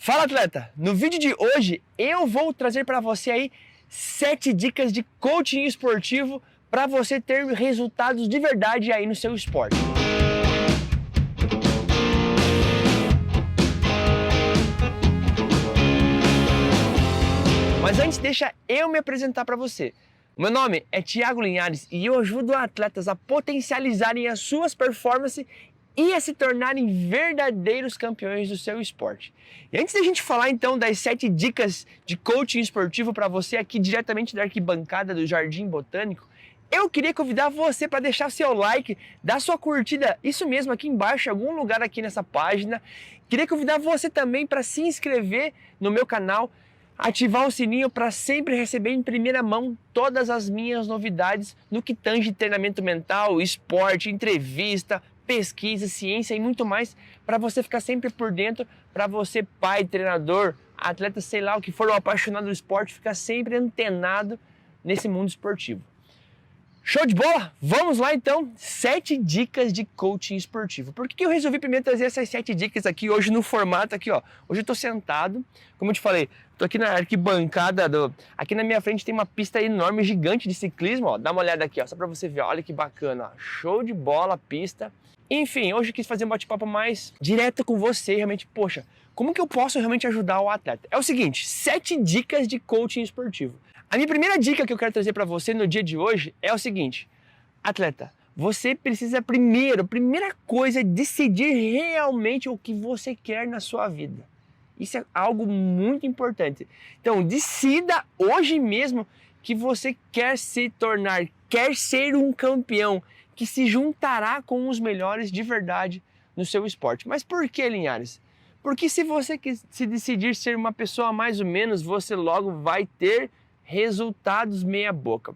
Fala, atleta! No vídeo de hoje eu vou trazer para você aí 7 dicas de coaching esportivo para você ter resultados de verdade aí no seu esporte. Mas antes, deixa eu me apresentar para você. Meu nome é Thiago Linhares e eu ajudo atletas a potencializarem as suas performances e a se tornarem verdadeiros campeões do seu esporte. E antes da gente falar então das 7 dicas de coaching esportivo para você aqui diretamente da arquibancada do Jardim Botânico, eu queria convidar você para deixar seu like, dar sua curtida, isso mesmo, aqui embaixo, em algum lugar aqui nessa página. Queria convidar você também para se inscrever no meu canal, ativar o sininho para sempre receber em primeira mão todas as minhas novidades no que tange treinamento mental, esporte, entrevista, pesquisa, ciência e muito mais, para você ficar sempre por dentro, para você, pai, treinador, atleta, sei lá o que for, um apaixonado do esporte, ficar sempre antenado nesse mundo esportivo. Show de bola? Vamos lá então, 7 dicas de coaching esportivo. Por que eu resolvi primeiro trazer essas 7 dicas aqui hoje no formato aqui, ó? Hoje eu tô sentado, como eu te falei, tô aqui na arquibancada, aqui na minha frente tem uma pista enorme, gigante de ciclismo, ó. Dá uma olhada aqui, ó, só pra você ver, olha que bacana, ó. Show de bola a pista. Enfim, hoje eu quis fazer um bate-papo mais direto com você, realmente, poxa, como que eu posso realmente ajudar o atleta? É o seguinte, 7 dicas de coaching esportivo. A minha primeira dica que eu quero trazer para você no dia de hoje é o seguinte, atleta, você precisa primeira coisa é decidir realmente o que você quer na sua vida. Isso é algo muito importante. Então, decida hoje mesmo que você quer se tornar, quer ser um campeão, que se juntará com os melhores de verdade no seu esporte. Mas por que, Linhares? Porque se você se decidir ser uma pessoa mais ou menos, você logo vai ter resultados meia boca.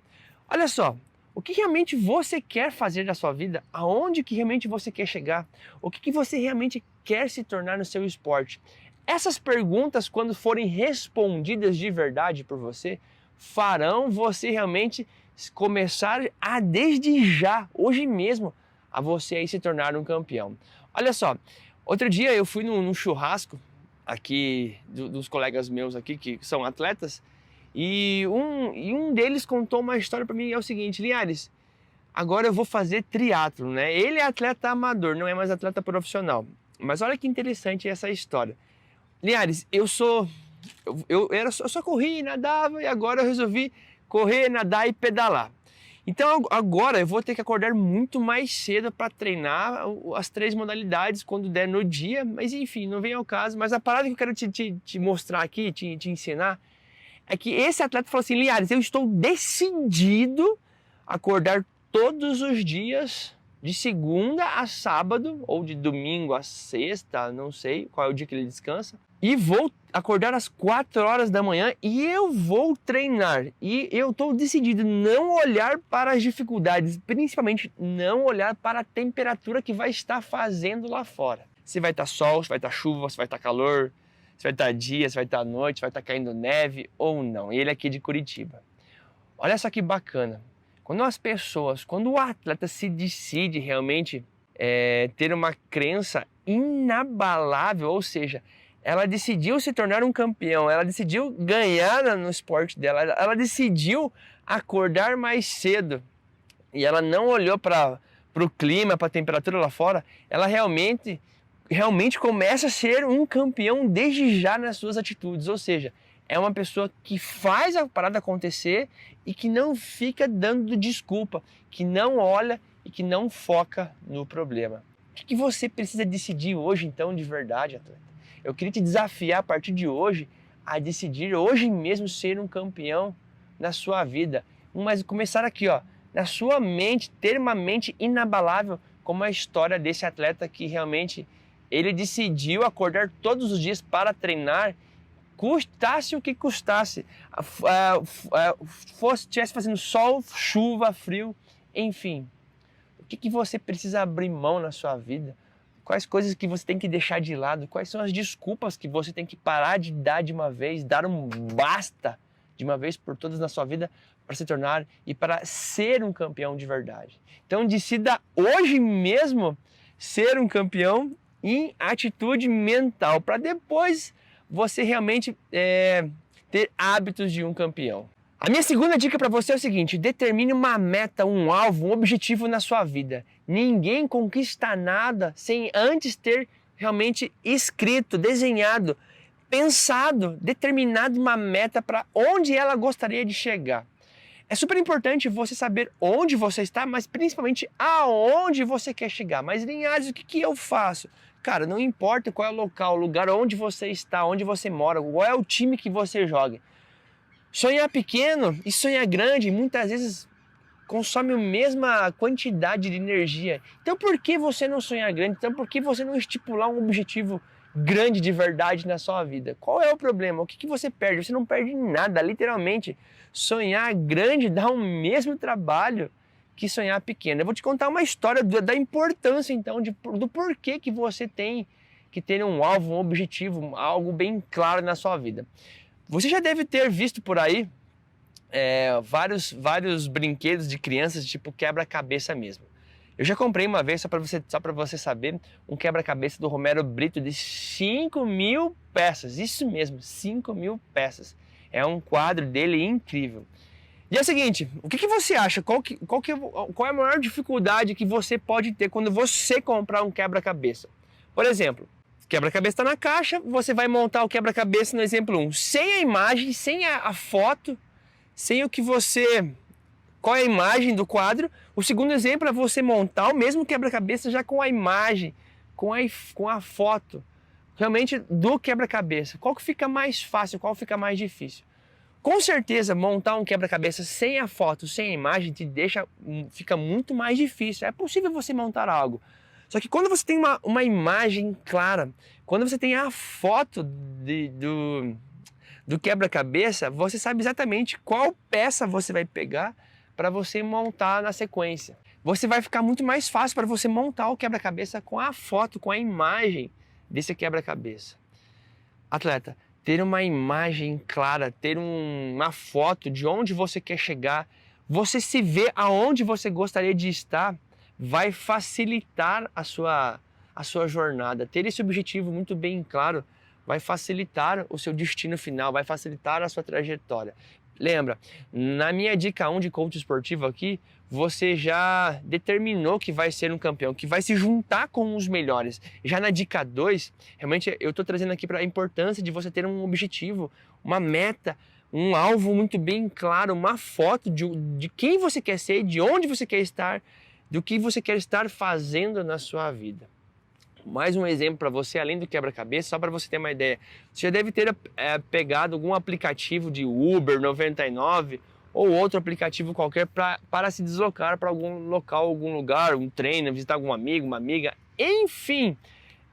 Olha só, o que realmente você quer fazer da sua vida? Aonde que realmente você quer chegar? O que você realmente quer se tornar no seu esporte? Essas perguntas, quando forem respondidas de verdade por você, farão você realmente começar a, desde já, hoje mesmo, a você aí se tornar um campeão. Olha só, outro dia eu fui num churrasco aqui dos colegas meus aqui que são atletas e um deles contou uma história para mim, é o seguinte, Linhares, agora eu vou fazer triatlo, né? Ele é atleta amador, não é mais atleta profissional, mas olha que interessante essa história. Linhares, eu só corria e nadava e agora eu resolvi correr, nadar e pedalar. Então agora eu vou ter que acordar muito mais cedo para treinar as 3 modalidades quando der no dia, mas enfim, não vem ao caso. Mas a parada que eu quero te mostrar aqui, te ensinar, é que esse atleta falou assim, Linhares, eu estou decidido a acordar todos os dias, de segunda a sábado, ou de domingo a sexta, não sei qual é o dia que ele descansa, e vou acordar às 4 horas da manhã e eu vou treinar. E eu estou decidido não olhar para as dificuldades, principalmente não olhar para a temperatura que vai estar fazendo lá fora. Se vai estar sol, se vai estar chuva, se vai estar calor, se vai estar dia, se vai estar noite, se vai estar caindo neve ou não. E ele é aqui de Curitiba. Olha só que bacana. Quando o atleta se decide realmente ter uma crença inabalável, ou seja, ela decidiu se tornar um campeão, ela decidiu ganhar no esporte dela, ela decidiu acordar mais cedo e ela não olhou para o clima, para a temperatura lá fora, ela realmente começa a ser um campeão desde já nas suas atitudes, ou seja, é uma pessoa que faz a parada acontecer e que não fica dando desculpa, que não olha e que não foca no problema. O que você precisa decidir hoje então de verdade, atleta? Eu queria te desafiar a partir de hoje a decidir hoje mesmo ser um campeão na sua vida. Mas começar aqui, ó, na sua mente, ter uma mente inabalável como a história desse atleta que realmente ele decidiu acordar todos os dias para treinar, custasse o que custasse, estivesse fazendo sol, chuva, frio, enfim. O que você precisa abrir mão na sua vida? Quais coisas que você tem que deixar de lado? Quais são as desculpas que você tem que parar de dar de uma vez, dar um basta de uma vez por todas na sua vida para se tornar e para ser um campeão de verdade? Então decida hoje mesmo ser um campeão em atitude mental, para depois você realmente ter hábitos de um campeão. A minha segunda dica para você é o seguinte: determine uma meta, um alvo, um objetivo na sua vida. Ninguém conquista nada sem antes ter realmente escrito, desenhado, pensado, determinado uma meta para onde ela gostaria de chegar. É super importante você saber onde você está, mas principalmente aonde você quer chegar. Mas Linhares, o que eu faço? Cara, não importa qual é o local, o lugar onde você está, onde você mora, qual é o time que você joga. Sonhar pequeno e sonhar grande muitas vezes consome a mesma quantidade de energia. Então por que você não sonhar grande? Então por que você não estipular um objetivo grande de verdade na sua vida? Qual é o problema? O que você perde? Você não perde nada, literalmente. Sonhar grande dá o mesmo trabalho que sonhar pequeno. Eu vou te contar uma história da importância então do porquê que você tem que ter um alvo, um objetivo, algo bem claro na sua vida. Você já deve ter visto por aí vários brinquedos de crianças, tipo quebra-cabeça mesmo. Eu já comprei uma vez, só para você saber, um quebra-cabeça do Romero Brito de 5.000 peças. Isso mesmo, 5.000 peças. É um quadro dele incrível. E é o seguinte, o que você acha? Qual é a maior dificuldade que você pode ter quando você comprar um quebra-cabeça? Por exemplo, quebra-cabeça está na caixa, você vai montar o quebra-cabeça no exemplo 1, sem a imagem, sem a foto, sem o que você... Qual é a imagem do quadro? O segundo exemplo é você montar o mesmo quebra-cabeça já com a imagem, com a foto, realmente do quebra-cabeça. Qual que fica mais fácil, qual fica mais difícil? Com certeza, montar um quebra-cabeça sem a foto, sem a imagem, fica muito mais difícil. É possível você montar algo. Só que quando você tem uma imagem clara, quando você tem a foto do quebra-cabeça, você sabe exatamente qual peça você vai pegar para você montar na sequência. Vai ficar muito mais fácil para você montar o quebra-cabeça com a foto, com a imagem desse quebra-cabeça. Atleta, ter uma imagem clara, ter uma foto de onde você quer chegar, você se vê aonde você gostaria de estar, vai facilitar a sua jornada. Ter esse objetivo muito bem claro vai facilitar o seu destino final, vai facilitar a sua trajetória. Lembra, na minha dica 1 de coach esportivo aqui, você já determinou que vai ser um campeão, que vai se juntar com os melhores. Já na dica 2, realmente eu estou trazendo aqui para a importância de você ter um objetivo, uma meta, um alvo muito bem claro, uma foto de quem você quer ser, de onde você quer estar, do que você quer estar fazendo na sua vida. Mais um exemplo para você, além do quebra-cabeça, só para você ter uma ideia. Você já deve ter pegado algum aplicativo de Uber 99 ou outro aplicativo qualquer para se deslocar para algum local, algum lugar, um treino, visitar algum amigo, uma amiga, enfim.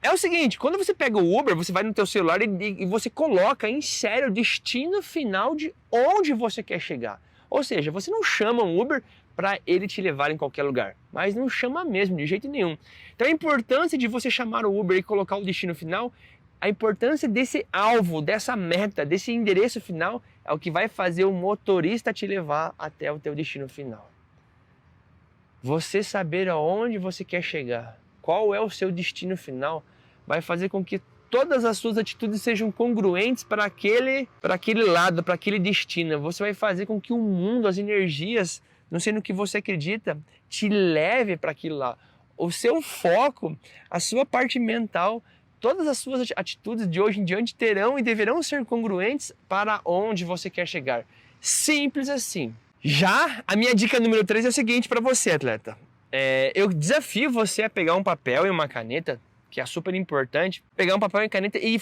É o seguinte, quando você pega o Uber, você vai no teu celular e você coloca em sério o destino final de onde você quer chegar. Ou seja, você não chama um Uber para ele te levar em qualquer lugar, mas não chama mesmo, de jeito nenhum. Então a importância de você chamar o Uber e colocar o destino final, a importância desse alvo, dessa meta, desse endereço final, é o que vai fazer o motorista te levar até o teu destino final. Você saber aonde você quer chegar, qual é o seu destino final, vai fazer com que todas as suas atitudes sejam congruentes para aquele lado, para aquele destino. Você vai fazer com que o mundo, as energias, não sei no que você acredita, te leve para aquilo lá. O seu foco, a sua parte mental, todas as suas atitudes de hoje em diante terão e deverão ser congruentes para onde você quer chegar. Simples assim. Já a minha dica número 3 é o seguinte para você, atleta. Eu desafio você a pegar um papel e uma caneta, que é super importante, pegar um papel e caneta e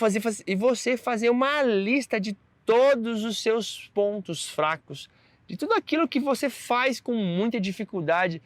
você fazer uma lista de todos os seus pontos fracos, de tudo aquilo que você faz com muita dificuldade,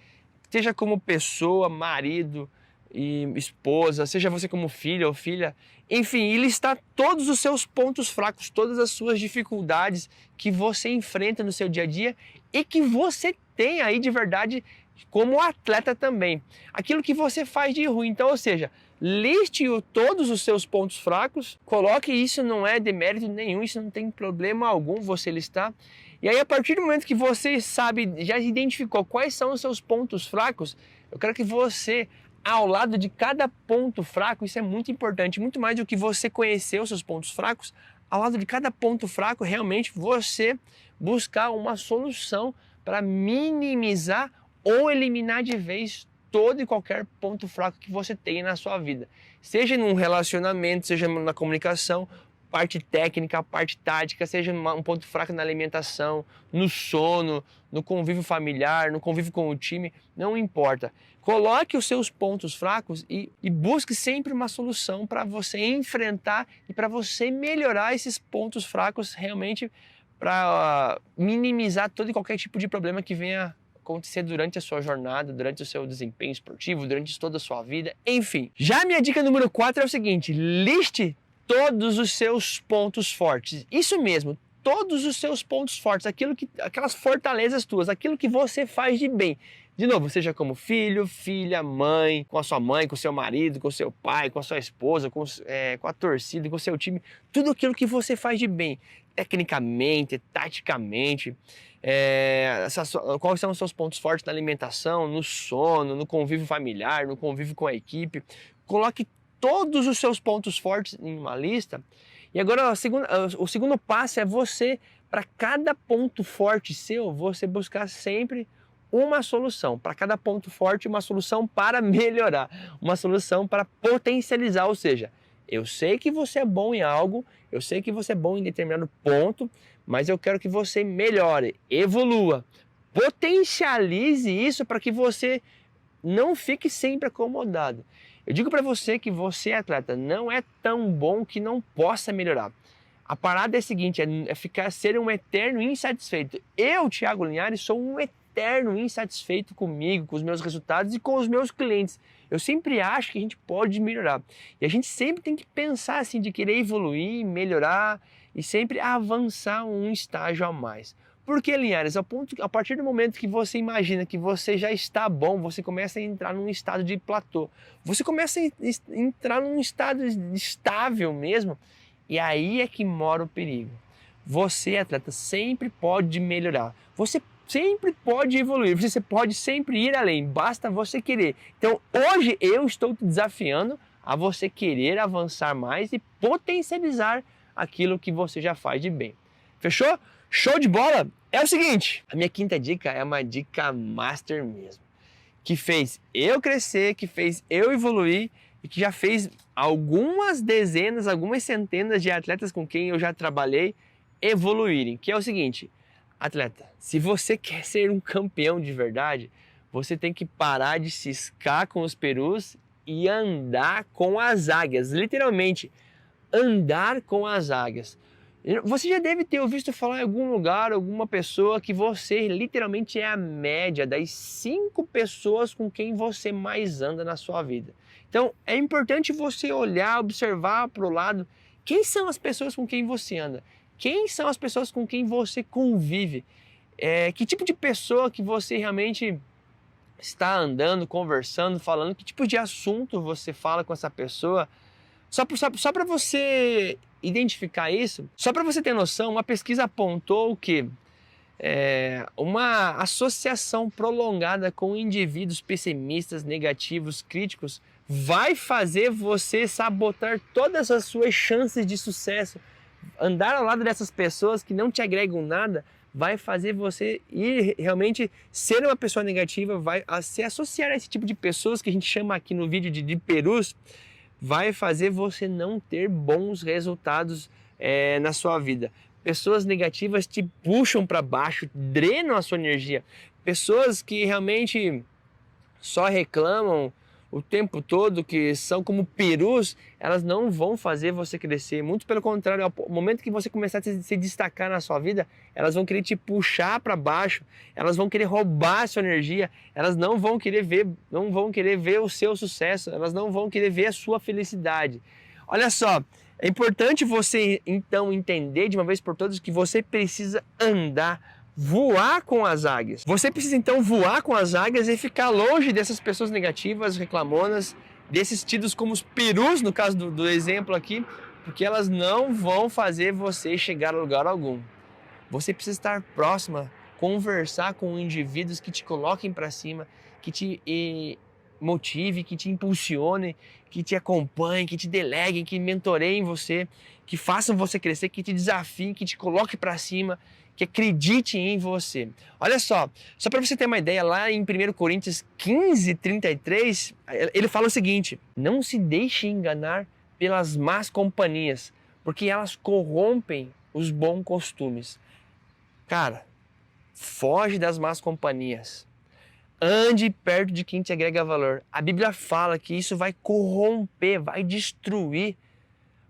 seja como pessoa, marido e esposa, seja você como filho ou filha, enfim, e listar todos os seus pontos fracos, todas as suas dificuldades que você enfrenta no seu dia a dia e que você tem aí de verdade como atleta também. Aquilo que você faz de ruim, então, ou seja, liste todos os seus pontos fracos, coloque isso, não é demérito nenhum, isso não tem problema algum você listar. E aí, a partir do momento que você sabe, já identificou quais são os seus pontos fracos, eu quero que você ao lado de cada ponto fraco, isso é muito importante, muito mais do que você conhecer os seus pontos fracos, ao lado de cada ponto fraco, realmente você buscar uma solução para minimizar ou eliminar de vez todo e qualquer ponto fraco que você tenha na sua vida. Seja num relacionamento, seja na comunicação, parte técnica, parte tática, seja um ponto fraco na alimentação, no sono, no convívio familiar, no convívio com o time, não importa. Coloque os seus pontos fracos e busque sempre uma solução para você enfrentar e para você melhorar esses pontos fracos realmente para minimizar todo e qualquer tipo de problema que venha acontecer durante a sua jornada, durante o seu desempenho esportivo, durante toda a sua vida, enfim. Já a minha dica número 4 é o seguinte: liste todos os seus pontos fortes. Isso mesmo, todos os seus pontos fortes, aquelas fortalezas tuas, aquilo que você faz de bem. De novo, seja como filho, filha, mãe, com a sua mãe, com o seu marido, com o seu pai, com a sua esposa, com a torcida, com o seu time, tudo aquilo que você faz de bem, tecnicamente, taticamente. Quais são os seus pontos fortes na alimentação, no sono, no convívio familiar, no convívio com a equipe. Coloque todos os seus pontos fortes em uma lista. E agora o segundo passo é você, para cada ponto forte seu, você buscar sempre uma solução. Para cada ponto forte, uma solução para melhorar, uma solução para potencializar. Ou seja, eu sei que você é bom em algo, eu sei que você é bom em determinado ponto, mas eu quero que você melhore, evolua, potencialize isso para que você não fique sempre acomodado. Eu digo para você que você, atleta, não é tão bom que não possa melhorar. A parada é a seguinte, ser um eterno insatisfeito. Eu, Thiago Linhares, sou um eterno insatisfeito comigo, com os meus resultados e com os meus clientes. Eu sempre acho que a gente pode melhorar. E a gente sempre tem que pensar assim, de querer evoluir, melhorar e sempre avançar um estágio a mais. Por que, Linhares? A partir do momento que você imagina que você já está bom, você começa a entrar num estado de platô. Você começa a entrar num estado estável mesmo, e aí é que mora o perigo. Você, atleta, sempre pode melhorar. Você sempre pode evoluir, você pode sempre ir além, basta você querer. Então, hoje eu estou te desafiando a você querer avançar mais e potencializar aquilo que você já faz de bem. Fechou? Show de bola? É o seguinte, a minha quinta dica é uma dica master mesmo, que fez eu crescer, que fez eu evoluir e que já fez algumas dezenas, algumas centenas de atletas com quem eu já trabalhei evoluírem, que é o seguinte: atleta, se você quer ser um campeão de verdade, você tem que parar de ciscar com os perus e andar com as águias, literalmente, andar com as águias. Você já deve ter ouvido falar em algum lugar, alguma pessoa, que você literalmente é a média das 5 pessoas com quem você mais anda na sua vida. Então, é importante você olhar, observar para o lado, quem são as pessoas com quem você anda? Quem são as pessoas com quem você convive? Que tipo de pessoa que você realmente está andando, conversando, falando? Que tipo de assunto você fala com essa pessoa? Só para você identificar isso, só para você ter noção, uma pesquisa apontou que uma associação prolongada com indivíduos pessimistas, negativos, críticos, vai fazer você sabotar todas as suas chances de sucesso. Andar ao lado dessas pessoas que não te agregam nada vai fazer você ir realmente ser uma pessoa negativa, vai se associar a esse tipo de pessoas que a gente chama aqui no vídeo de perus, vai fazer você não ter bons resultados na sua vida. Pessoas negativas te puxam para baixo, drenam a sua energia. Pessoas que realmente só reclamam o tempo todo, que são como perus, elas não vão fazer você crescer. Muito pelo contrário, ao momento que você começar a se destacar na sua vida, elas vão querer te puxar para baixo, elas vão querer roubar a sua energia, elas não vão querer ver o seu sucesso, elas não vão querer ver a sua felicidade. Olha só, é importante você então entender de uma vez por todas que você precisa voar com as águias. Você precisa então voar com as águias e ficar longe dessas pessoas negativas, reclamonas, desses tidos como os perus, no caso do exemplo aqui, porque elas não vão fazer você chegar a lugar algum. Você precisa estar próxima, conversar com indivíduos que te coloquem para cima, que te motive, que te impulsione, que te acompanhem, que te deleguem, que mentoreiem você, que façam você crescer, que te desafiem, que te coloquem para cima, que acredite em você. Olha só para você ter uma ideia, lá em 1 Coríntios 15:33, ele fala o seguinte: não se deixe enganar pelas más companhias, porque elas corrompem os bons costumes. Cara, foge das más companhias. Ande perto de quem te agrega valor. A Bíblia fala que isso vai corromper, vai destruir,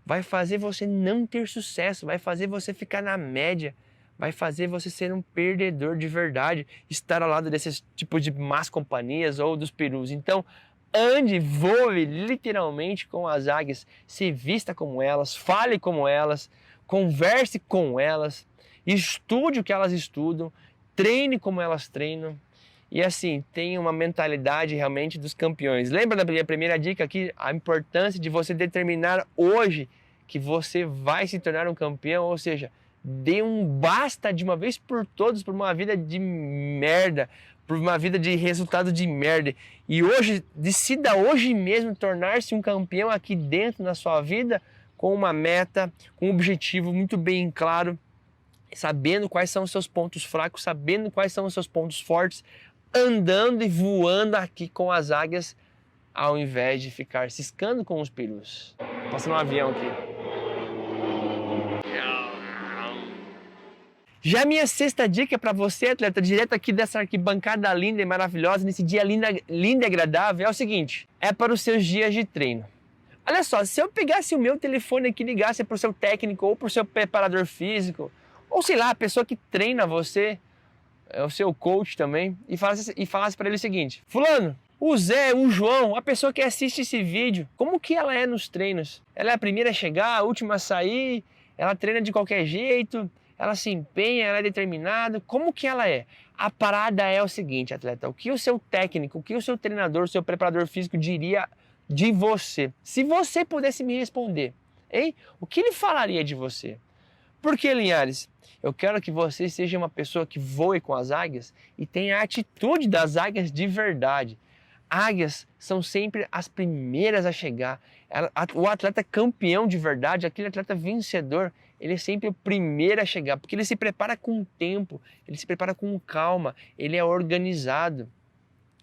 vai fazer você não ter sucesso, vai fazer você ficar na média, vai fazer você ser um perdedor de verdade, estar ao lado desses tipos de más companhias ou dos perus. Então, ande, voe literalmente com as águias, se vista como elas, fale como elas, converse com elas, estude o que elas estudam, treine como elas treinam. E assim, tenha uma mentalidade realmente dos campeões. Lembra da minha primeira dica aqui? A importância de você determinar hoje que você vai se tornar um campeão, ou seja, dê um basta de uma vez por todas por uma vida de merda, por uma vida de resultado de merda. E hoje, decida hoje mesmo tornar-se um campeão aqui dentro na sua vida, com uma meta, com um objetivo muito bem claro, sabendo quais são os seus pontos fracos, sabendo quais são os seus pontos fortes, andando e voando aqui com as águias, ao invés de ficar ciscando com os perus. Passando um avião aqui. Já a minha sexta dica para você, atleta, direto aqui dessa arquibancada linda e maravilhosa, nesse dia lindo e agradável, é o seguinte: é para os seus dias de treino. Olha só, se eu pegasse o meu telefone aqui e ligasse para o seu técnico ou para o seu preparador físico, ou sei lá, a pessoa que treina você, o seu coach também, e falasse para ele o seguinte: fulano, o Zé, o João, a pessoa que assiste esse vídeo, como que ela é nos treinos? Ela é a primeira a chegar, a última a sair, ela treina de qualquer jeito, ela se empenha, ela é determinada, como que ela é? A parada é o seguinte, atleta: o que o seu técnico, o que o seu treinador, o seu preparador físico diria de você? Se você pudesse me responder, hein? O que ele falaria de você? Porque, Linhares, eu quero que você seja uma pessoa que voe com as águias e tenha a atitude das águias de verdade. Águias são sempre as primeiras a chegar. O atleta campeão de verdade, aquele atleta vencedor, ele é sempre o primeiro a chegar, porque ele se prepara com tempo, ele se prepara com calma, ele é organizado,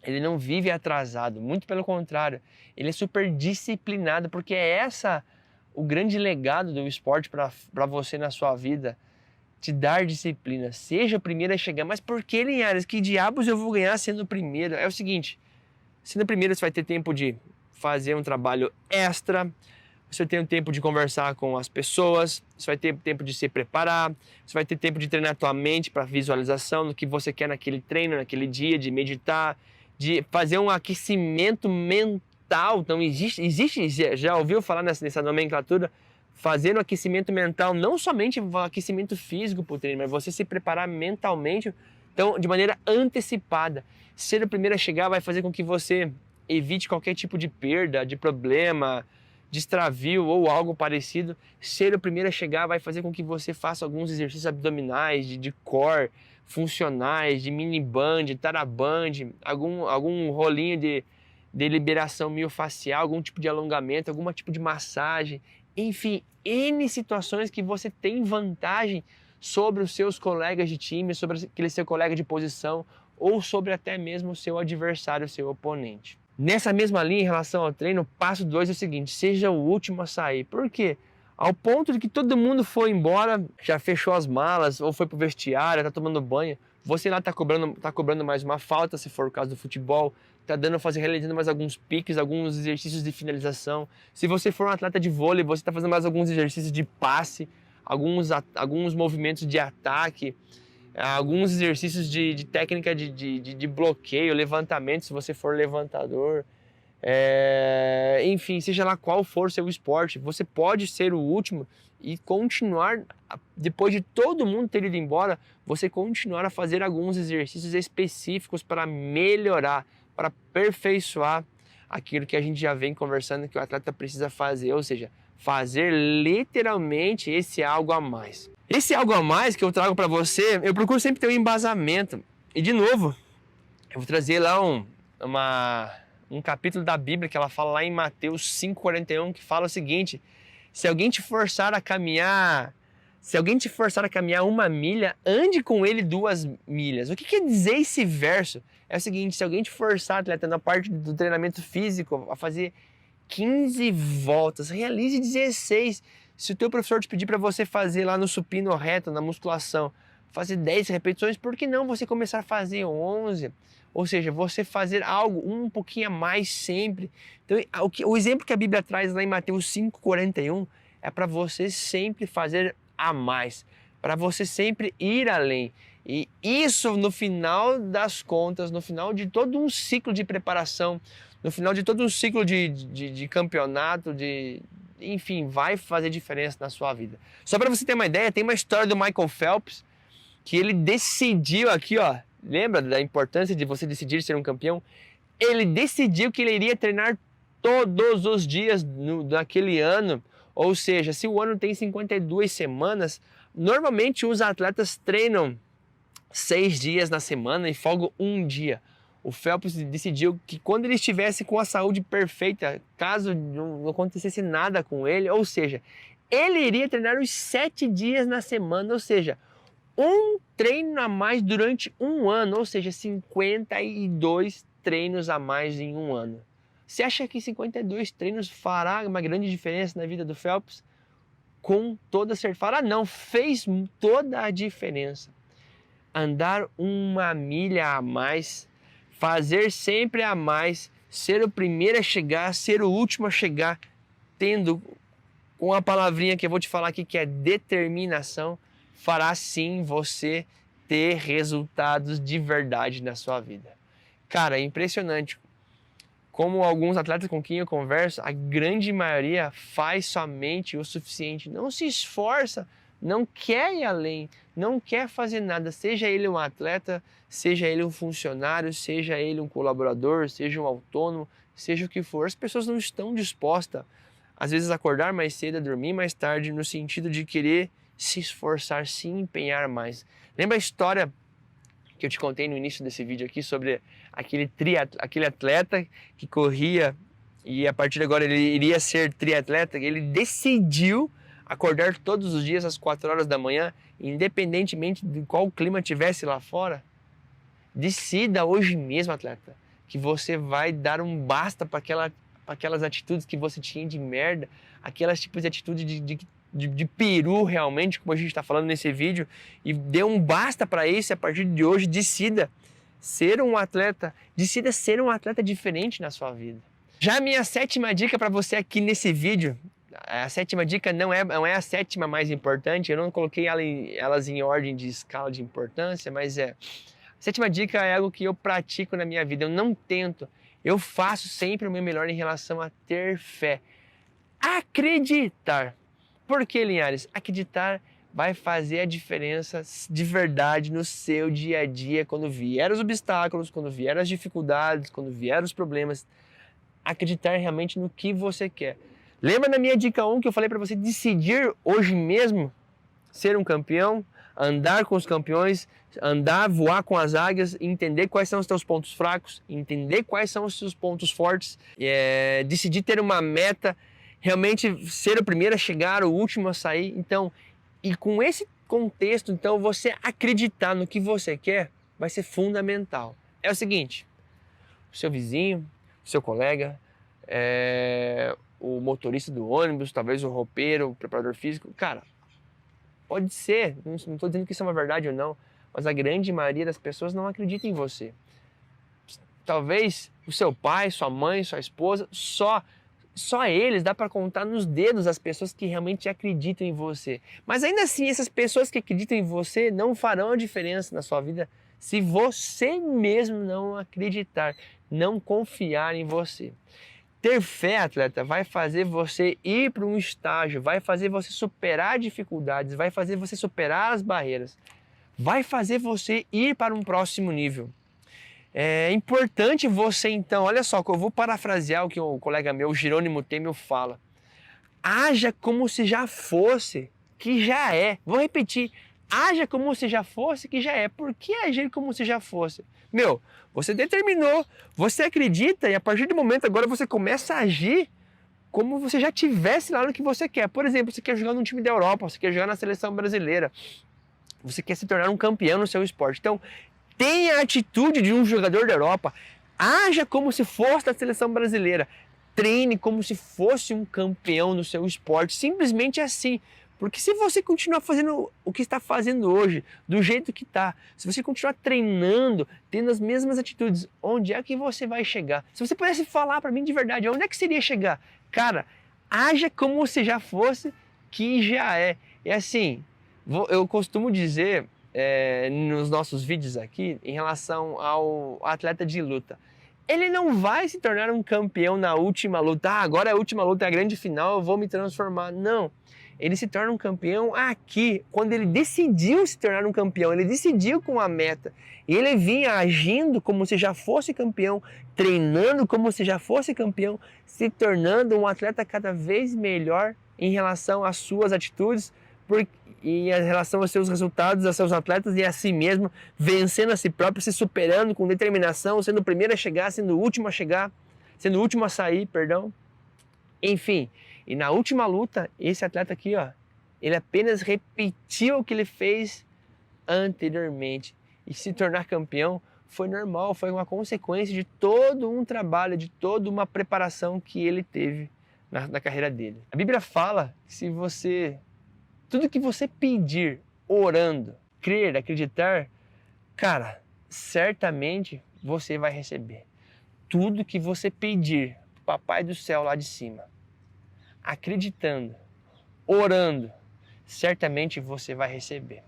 ele não vive atrasado, muito pelo contrário, ele é super disciplinado, porque é o grande legado do esporte para você na sua vida. Te dar disciplina, seja o primeiro a chegar. Mas por que, Linhares? Que diabos eu vou ganhar sendo o primeiro? É o seguinte: sendo o primeiro, você vai ter tempo de fazer um trabalho extra, você vai ter um tempo de conversar com as pessoas, você vai ter tempo de se preparar, você vai ter tempo de treinar a tua mente para visualização do que você quer naquele treino, naquele dia, de meditar, de fazer um aquecimento mental. Então existe, já ouviu falar nessa nomenclatura? Fazer um aquecimento mental, não somente o aquecimento físico para o treino, mas você se preparar mentalmente, então, de maneira antecipada. Ser o primeiro a chegar vai fazer com que você evite qualquer tipo de perda, de problema, de extravio ou algo parecido. Ser o primeiro a chegar vai fazer com que você faça alguns exercícios abdominais, de core, funcionais, de mini band, taraband, algum rolinho de liberação miofacial, algum tipo de alongamento, algum tipo de massagem. Enfim, N situações que você tem vantagem sobre os seus colegas de time, sobre aquele seu colega de posição ou sobre até mesmo o seu adversário, o seu oponente. Nessa mesma linha, em relação ao treino, o passo 2 é o seguinte: seja o último a sair. Por quê? Ao ponto de que todo mundo foi embora, já fechou as malas ou foi pro vestiário, tá tomando banho, você lá tá cobrando mais uma falta, se for o caso do futebol, tá realizando mais alguns piques, alguns exercícios de finalização. Se você for um atleta de vôlei, você está fazendo mais alguns exercícios de passe, alguns movimentos de ataque, alguns exercícios de técnica de bloqueio, levantamento, se você for levantador. Enfim, seja lá qual for o seu esporte, você pode ser o último e continuar, depois de todo mundo ter ido embora, você continuar a fazer alguns exercícios específicos para melhorar, para aperfeiçoar aquilo que a gente já vem conversando que o atleta precisa fazer, ou seja, fazer literalmente esse algo a mais. Esse algo a mais que eu trago para você, eu procuro sempre ter um embasamento. E de novo, eu vou trazer lá um um capítulo da Bíblia que ela fala lá em Mateus 5,41, que fala o seguinte: se alguém te forçar a caminhar 1 milha, ande com ele 2 milhas. O que quer dizer esse verso? É o seguinte: se alguém te forçar, atleta, na parte do treinamento físico, a fazer 15 voltas, realize 16. Se o teu professor te pedir para você fazer lá no supino reto, na musculação, fazer 10 repetições, por que não você começar a fazer 11? Ou seja, você fazer algo um pouquinho a mais sempre. Então, o exemplo que a Bíblia traz lá em Mateus 5,41 é para você sempre fazer a mais, para você sempre ir além. E isso, no final das contas, no final de todo um ciclo de preparação, no final de todo um ciclo de campeonato, enfim, vai fazer diferença na sua vida. Só para você ter uma ideia, tem uma história do Michael Phelps, que ele decidiu aqui, ó, lembra da importância de você decidir ser um campeão? Ele decidiu que ele iria treinar todos os dias daquele ano. Ou seja, se o ano tem 52 semanas, normalmente os atletas treinam 6 dias na semana e folgam 1 dia. O Phelps decidiu que quando ele estivesse com a saúde perfeita, caso não acontecesse nada com ele, ou seja, ele iria treinar os 7 dias na semana, ou seja, um treino a mais durante 1 ano, ou seja, 52 treinos a mais em 1 ano. Você acha que 52 treinos fará uma grande diferença na vida do Phelps? Com toda certeza. Fará não, fez toda a diferença. Andar 1 milha a mais, fazer sempre a mais, ser o primeiro a chegar, ser o último a chegar, tendo com a palavrinha que eu vou te falar aqui, que é determinação, fará sim você ter resultados de verdade na sua vida. Cara, é impressionante como alguns atletas com quem eu converso, a grande maioria faz somente o suficiente, não se esforça, não quer ir além, não quer fazer nada, seja ele um atleta, seja ele um funcionário, seja ele um colaborador, seja um autônomo, seja o que for. As pessoas não estão dispostas, às vezes, a acordar mais cedo, a dormir mais tarde, no sentido de querer se esforçar, se empenhar mais. Lembra a história que eu te contei no início desse vídeo aqui sobre aquele atleta que corria e a partir de agora ele iria ser triatleta? Ele decidiu acordar todos os dias às 4 horas da manhã, independentemente de qual clima tivesse lá fora. Decida hoje mesmo, atleta, que você vai dar um basta para aquelas atitudes que você tinha de merda, aquelas tipos de atitudes de peru realmente, como a gente está falando nesse vídeo, e dê um basta para isso. A partir de hoje, decida ser um atleta diferente na sua vida. Já a minha 7ª dica para você aqui nesse vídeo, a 7ª dica não é a 7ª mais importante, eu não coloquei elas em ordem de escala de importância, mas a 7ª dica é algo que eu pratico na minha vida, eu não tento, eu faço sempre o meu melhor em relação a ter fé. Acreditar. Por que, Linhares? Acreditar vai fazer a diferença de verdade no seu dia a dia, quando vier os obstáculos, quando vier as dificuldades, quando vier os problemas. Acreditar realmente no que você quer. Lembra da minha dica 1 que eu falei para você decidir hoje mesmo ser um campeão, andar com os campeões, voar com as águias, entender quais são os teus pontos fracos, entender quais são os seus pontos fortes, decidir ter uma meta, realmente ser o primeiro a chegar, o último a sair. Então, e com esse contexto, então, você acreditar no que você quer vai ser fundamental. É o seguinte: o seu vizinho, o seu colega, o motorista do ônibus, talvez o roupeiro, o preparador físico, cara, pode ser, não estou dizendo que isso é uma verdade ou não, mas a grande maioria das pessoas não acredita em você. Talvez o seu pai, sua mãe, sua esposa, só eles, dá para contar nos dedos as pessoas que realmente acreditam em você. Mas ainda assim, essas pessoas que acreditam em você não farão a diferença na sua vida se você mesmo não acreditar, não confiar em você. Ter fé, atleta, vai fazer você ir para um estágio, vai fazer você superar dificuldades, vai fazer você superar as barreiras, vai fazer você ir para um próximo nível. É importante você, então, olha só, que eu vou parafrasear o que o colega meu, Jerônimo Temel, fala. Haja como se já fosse, que já é. Vou repetir. Haja como se já fosse, que já é. Por que agir como se já fosse? Meu, você determinou, você acredita e a partir do momento agora você começa a agir como você já tivesse lá no que você quer. Por exemplo, você quer jogar num time da Europa, você quer jogar na seleção brasileira, você quer se tornar um campeão no seu esporte. Então, tenha a atitude de um jogador da Europa, haja como se fosse da seleção brasileira, treine como se fosse um campeão no seu esporte, simplesmente assim. Porque se você continuar fazendo o que está fazendo hoje, do jeito que está, se você continuar treinando, tendo as mesmas atitudes, onde é que você vai chegar? Se você pudesse falar para mim de verdade, onde é que seria chegar? Cara, haja como se já fosse, que já é. E assim, eu costumo dizer nos nossos vídeos aqui, em relação ao atleta de luta, ele não vai se tornar um campeão na última luta. Ah, agora é a última luta, é a grande final, eu vou me transformar. Não. Ele se torna um campeão aqui, quando ele decidiu se tornar um campeão, ele decidiu com a meta. E ele vinha agindo como se já fosse campeão, treinando como se já fosse campeão, se tornando um atleta cada vez melhor em relação às suas atitudes e em relação aos seus resultados, aos seus atletas e a si mesmo, vencendo a si próprio, se superando com determinação, sendo o primeiro a chegar, sendo o último a chegar, sendo o último a sair, perdão. Enfim, e na última luta, esse atleta aqui, ó, ele apenas repetiu o que ele fez anteriormente. E se tornar campeão foi normal, foi uma consequência de todo um trabalho, de toda uma preparação que ele teve na carreira dele. A Bíblia fala que se você, tudo que você pedir, orando, crer, acreditar, cara, certamente você vai receber. Tudo que você pedir do Papai do Céu lá de cima, acreditando, orando, certamente você vai receber.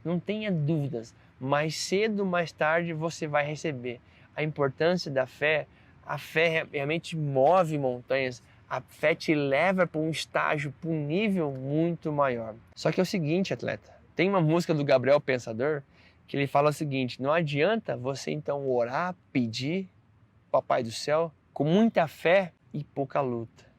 Não tenha dúvidas, mais cedo ou mais tarde você vai receber. A importância da fé, a fé realmente move montanhas, a fé te leva para um estágio, para um nível muito maior. Só que é o seguinte, atleta, tem uma música do Gabriel Pensador que ele fala o seguinte: não adianta você então orar, pedir, Papai do Céu, com muita fé e pouca luta.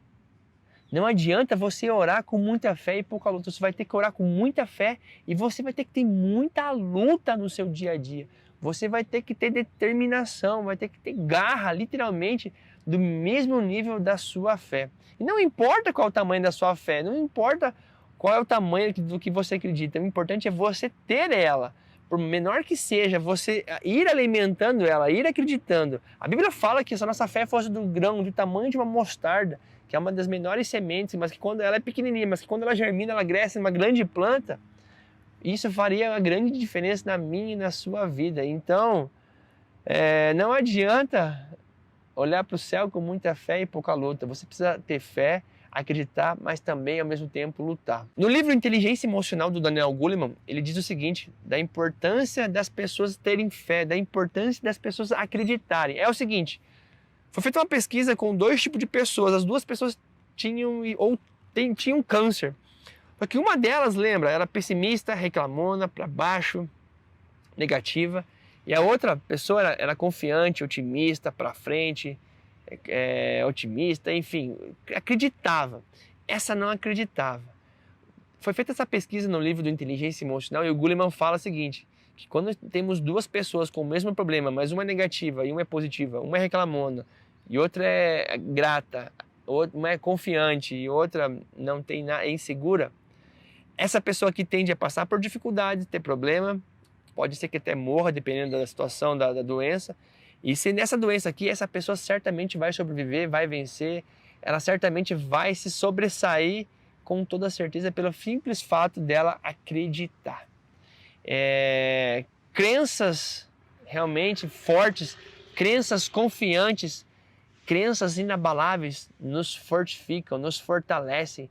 Não adianta você orar com muita fé e pouca luta. Você vai ter que orar com muita fé e você vai ter que ter muita luta no seu dia a dia. Você vai ter que ter determinação, vai ter que ter garra, literalmente, do mesmo nível da sua fé. E não importa qual é o tamanho da sua fé, não importa qual é o tamanho do que você acredita. O importante é você ter ela. Por menor que seja, você ir alimentando ela, ir acreditando. A Bíblia fala que se a nossa fé fosse do grão, do tamanho de uma mostarda, que é uma das menores sementes, mas que quando ela é pequenininha, mas que quando ela germina, ela cresce numa grande planta, isso faria uma grande diferença na minha e na sua vida. Então, não adianta olhar para o céu com muita fé e pouca luta. Você precisa ter fé, acreditar, mas também, ao mesmo tempo, lutar. No livro Inteligência Emocional do Daniel Goleman, ele diz o seguinte, da importância das pessoas terem fé, da importância das pessoas acreditarem. É o seguinte, foi feita uma pesquisa com 2 tipos de pessoas. As 2 pessoas tinham câncer. Só que uma delas, lembra, era pessimista, reclamona, para baixo, negativa. E a outra pessoa era confiante, otimista, para frente, otimista, enfim, acreditava. Essa não acreditava. Foi feita essa pesquisa no livro do Inteligência Emocional e o Goleman fala o seguinte, que quando temos 2 pessoas com o mesmo problema, mas uma é negativa e uma é positiva, uma é reclamona e outra é grata, uma é confiante e outra não tem nada, é insegura, essa pessoa que tende a passar por dificuldade, ter problema, pode ser que até morra, dependendo da situação da doença. E se nessa doença aqui, essa pessoa certamente vai sobreviver, vai vencer, ela certamente vai se sobressair com toda certeza pelo simples fato dela acreditar. Crenças realmente fortes, crenças confiantes, crenças inabaláveis nos fortificam, nos fortalecem.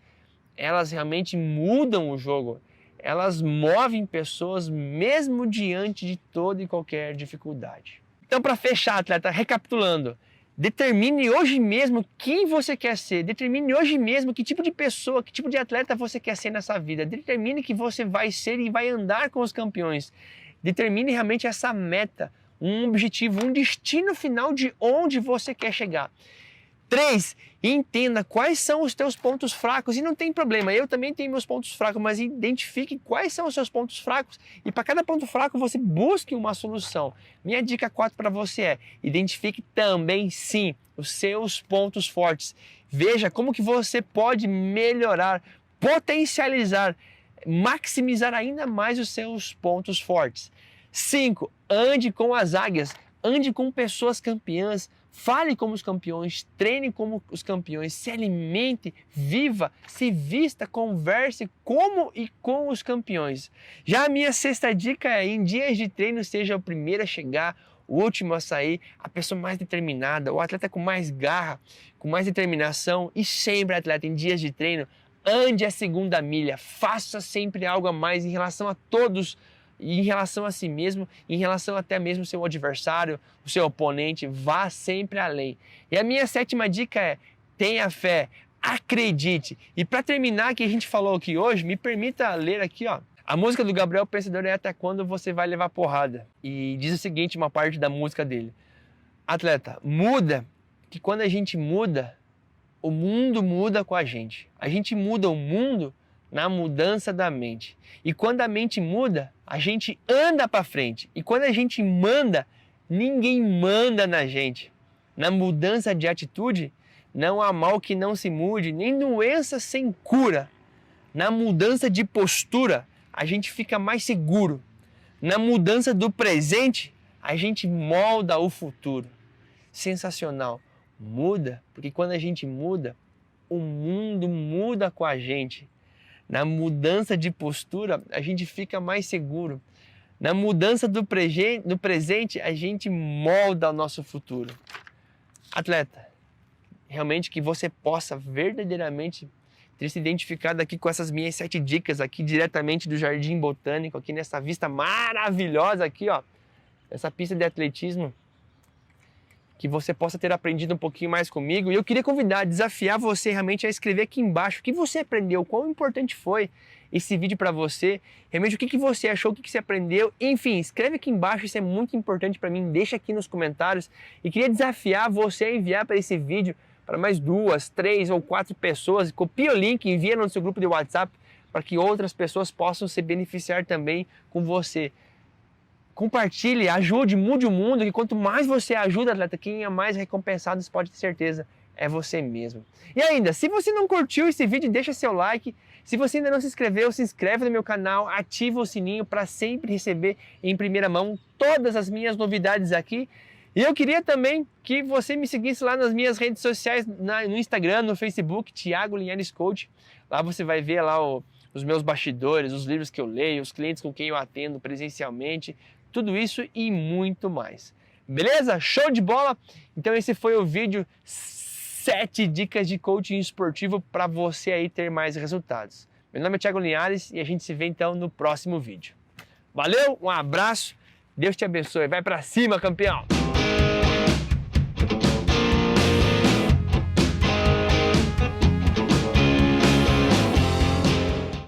Elas realmente mudam o jogo. Elas movem pessoas mesmo diante de toda e qualquer dificuldade. Então, para fechar, atleta, recapitulando, determine hoje mesmo quem você quer ser. Determine hoje mesmo que tipo de pessoa, que tipo de atleta você quer ser nessa vida. Determine que você vai ser e vai andar com os campeões. Determine realmente essa meta, um objetivo, um destino final de onde você quer chegar. 3. Entenda quais são os teus pontos fracos e não tem problema, eu também tenho meus pontos fracos, mas identifique quais são os seus pontos fracos e para cada ponto fraco você busque uma solução. Minha dica 4 para você é: identifique também sim os seus pontos fortes. Veja como que você pode melhorar, potencializar, maximizar ainda mais os seus pontos fortes. 5. Ande com as águias, ande com pessoas campeãs. Fale como os campeões, treine como os campeões, se alimente, viva, se vista, converse como e com os campeões. Já a minha 6ª dica é: em dias de treino seja o primeiro a chegar, o último a sair, a pessoa mais determinada, o atleta com mais garra, com mais determinação. E sempre, atleta, em dias de treino, ande a segunda milha, faça sempre algo a mais em relação a todos, em relação a si mesmo, em relação até mesmo ao seu adversário, o seu oponente, vá sempre além. E a minha 7ª dica é: tenha fé, acredite. E para terminar, que a gente falou aqui hoje, me permita ler aqui, ó, a música do Gabriel Pensador é Até Quando Você Vai Levar Porrada. E diz o seguinte, uma parte da música dele: atleta, muda, que quando a gente muda, o mundo muda com a gente. A gente muda o mundo na mudança da mente. E quando a mente muda, a gente anda para frente. E quando a gente manda, ninguém manda na gente. Na mudança de atitude, não há mal que não se mude, nem doença sem cura. Na mudança de postura, a gente fica mais seguro. Na mudança do presente, a gente molda o futuro. Sensacional. Muda, porque quando a gente muda, o mundo muda com a gente. Na mudança de postura, a gente fica mais seguro. Na mudança do presente, a gente molda o nosso futuro. Atleta, realmente que você possa verdadeiramente ter se identificado aqui com essas minhas 7 dicas aqui diretamente do Jardim Botânico, aqui nessa vista maravilhosa aqui, ó, essa pista de atletismo, que você possa ter aprendido um pouquinho mais comigo. E eu queria convidar, desafiar você realmente a escrever aqui embaixo o que você aprendeu, quão importante foi esse vídeo para você, realmente o que você achou, o que você aprendeu, enfim, escreve aqui embaixo, isso é muito importante para mim, deixa aqui nos comentários. E queria desafiar você a enviar para esse vídeo para mais 2, 3 ou 4 pessoas, copia o link e envia no seu grupo de WhatsApp para que outras pessoas possam se beneficiar também com você. Compartilhe, ajude, mude o mundo, que quanto mais você ajuda, atleta, quem é mais recompensado, você pode ter certeza, é você mesmo. E ainda, se você não curtiu esse vídeo, deixa seu like. Se você ainda não se inscreveu, se inscreve no meu canal, ativa o sininho para sempre receber em primeira mão todas as minhas novidades aqui. E eu queria também que você me seguisse lá nas minhas redes sociais, no Instagram, no Facebook, Thiago Linhares Coach. Lá você vai ver lá os meus bastidores, os livros que eu leio, os clientes com quem eu atendo presencialmente, tudo isso e muito mais. Beleza? Show de bola? Então esse foi o vídeo 7 dicas de coaching esportivo para você aí ter mais resultados. Meu nome é Thiago Linhares e a gente se vê então no próximo vídeo. Valeu, um abraço, Deus te abençoe, vai para cima, campeão!